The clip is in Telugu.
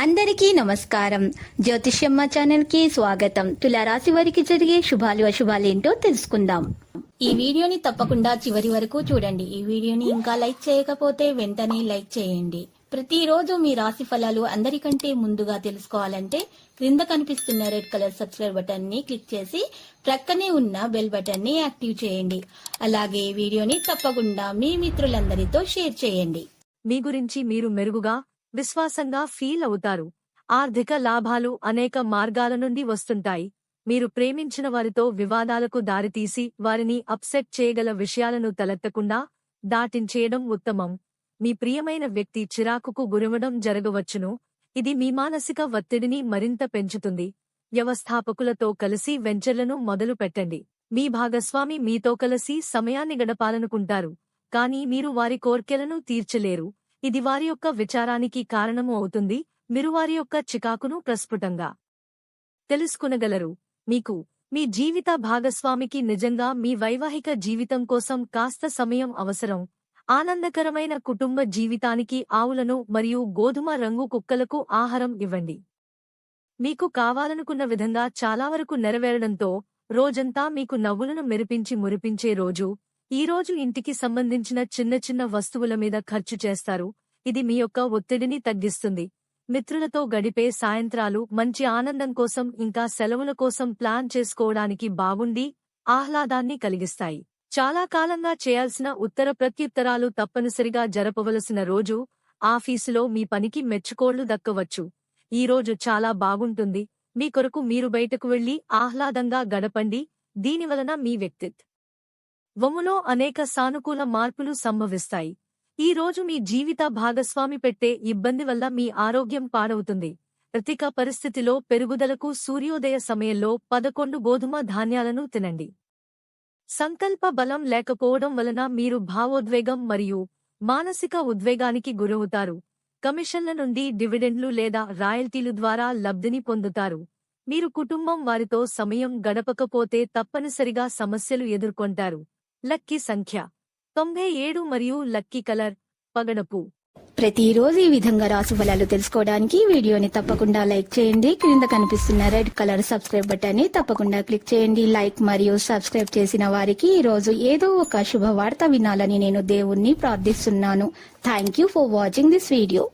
అందరికీ నమస్కారం. జ్యోతిష్యమ్మ ఛానల్ కి స్వాగతం. తులారాశి వారికి జరిగే శుభాలు అశుభాలేంటో తెలుసుకుందాం. ఈ వీడియోని తప్పకుండా చివరి వరకు చూడండి. ఈ వీడియోని ఇంకా లైక్ చేయకపోతే వెంటనే లైక్ చేయండి. ప్రతిరోజు మీ రాశి ఫలాలు అందరికంటే ముందుగా తెలుసుకోవాలంటే క్రింద కనిపిస్తున్న రెడ్ కలర్ సబ్స్క్రైబ్ బటన్ ని క్లిక్ చేసి ప్రక్కనే ఉన్న బెల్ బటన్ ని యాక్టివ్ చేయండి. అలాగే వీడియోని తప్పకుండా మీ మిత్రులందరితో షేర్ చేయండి. మీ గురించి మీరు మెరుగుగా విశ్వాసంగా ఫీల్ అవుతారు. ఆర్థిక లాభాలు అనేక మార్గాల నుండి వస్తుంటాయి. మీరు ప్రేమించిన వారితో వివాదాలకు దారితీసి వారిని అప్సెట్ చేయగల విషయాలను తలెత్తకుండా దాటించేయడం ఉత్తమం. మీ ప్రియమైన వ్యక్తి చిరాకుకు గురవడం జరగవచ్చును. ఇది మీ మానసిక ఒత్తిడిని మరింత పెంచుతుంది. వ్యవస్థాపకులతో కలిసి వెంచర్లను మొదలు పెట్టండి. మీ భాగస్వామి మీతో కలిసి సమయాన్ని గడపాలనుకుంటారు, కానీ మీరు వారి కోర్కెలను తీర్చలేరు. ఇది వారి యొక్క విచారానికి కారణము అవుతుంది. మీరు వారి యొక్క చికాకును ప్రస్ఫుటంగా తెలుసుకునగలరు. మీకు మీ జీవిత భాగస్వామికి నిజంగా మీ వైవాహిక జీవితం కోసం కాస్త సమయం అవసరం. ఆనందకరమైన కుటుంబ జీవితానికి ఆవులను మరియు గోధుమ రంగు కుక్కలకు ఆహారం ఇవ్వండి. మీకు కావాలనుకున్న విధంగా చాలా వరకు నెరవేరడంతో రోజంతా మీకు నవ్వులను మెరిపించి మురిపించే రోజు. ఈ రోజు ఇంటికి సంబంధించిన చిన్న చిన్న వస్తువుల మీద ఖర్చు చేస్తారు. ఇది మీ యొక్క ఒత్తిడిని తగ్గిస్తుంది. మిత్రులతో గడిపే సాయంత్రాలు మంచి ఆనందం కోసం ఇంకా సెలవుల కోసం ప్లాన్ చేసుకోవడానికి బాగుండి ఆహ్లాదాన్ని కలిగిస్తాయి. చాలా కాలంగా చేయాల్సిన ఉత్తర ప్రత్యుత్తరాలు తప్పనిసరిగా జరపవలసిన రోజు. ఆఫీసులో మీ పనికి మెచ్చుకోళ్లు దక్కవచ్చు. ఈ రోజు చాలా బాగుంటుంది. మీ కొరకు మీరు బయటకు వెళ్లి ఆహ్లాదంగా గడపండి. దీనివలన మీ వ్యక్తిత్వంలో అనేక సానుకూల మార్పులు సంభవిస్తాయి. ఈ రోజు మీ జీవిత భాగస్వామి పెట్టే ఇబ్బంది వల్ల మీ ఆరోగ్యం పాడవుతుంది. ప్రతిక పరిస్థితిలో పెరుగుదలకు సూర్యోదయ సమయంలో 11 గోధుమ ధాన్యాలను తినండి. సంకల్ప బలం లేకపోవడం వలన మీరు భావోద్వేగం మరియు మానసిక ఉద్వేగానికి గురవుతారు. కమిషన్ల నుండి డివిడెండ్లు లేదా రాయల్టీలు ద్వారా లబ్ధిని పొందుతారు. మీరు కుటుంబం వారితో సమయం గడపకపోతే తప్పనిసరిగా సమస్యలు ఎదుర్కొంటారు. లక్కీ సంఖ్య 97 మరియు లక్కీ కలర్ పగడపు. ప్రతిరోజు ఈ విధంగా రాశి ఫలాలు తెలుసుకోవడానికి వీడియోని తప్పకుండా లైక్ చేయండి. క్రింద కనిపిస్తున్న రెడ్ కలర్ సబ్స్క్రైబ్ బటన్ ని తప్పకుండా క్లిక్ చేయండి. లైక్ మరియు సబ్స్క్రైబ్ చేసిన వారికి ఈ రోజు ఏదో ఒక శుభవార్త వినాలని నేను దేవుణ్ణి ప్రార్థిస్తున్నాను. Thank you for watching this video.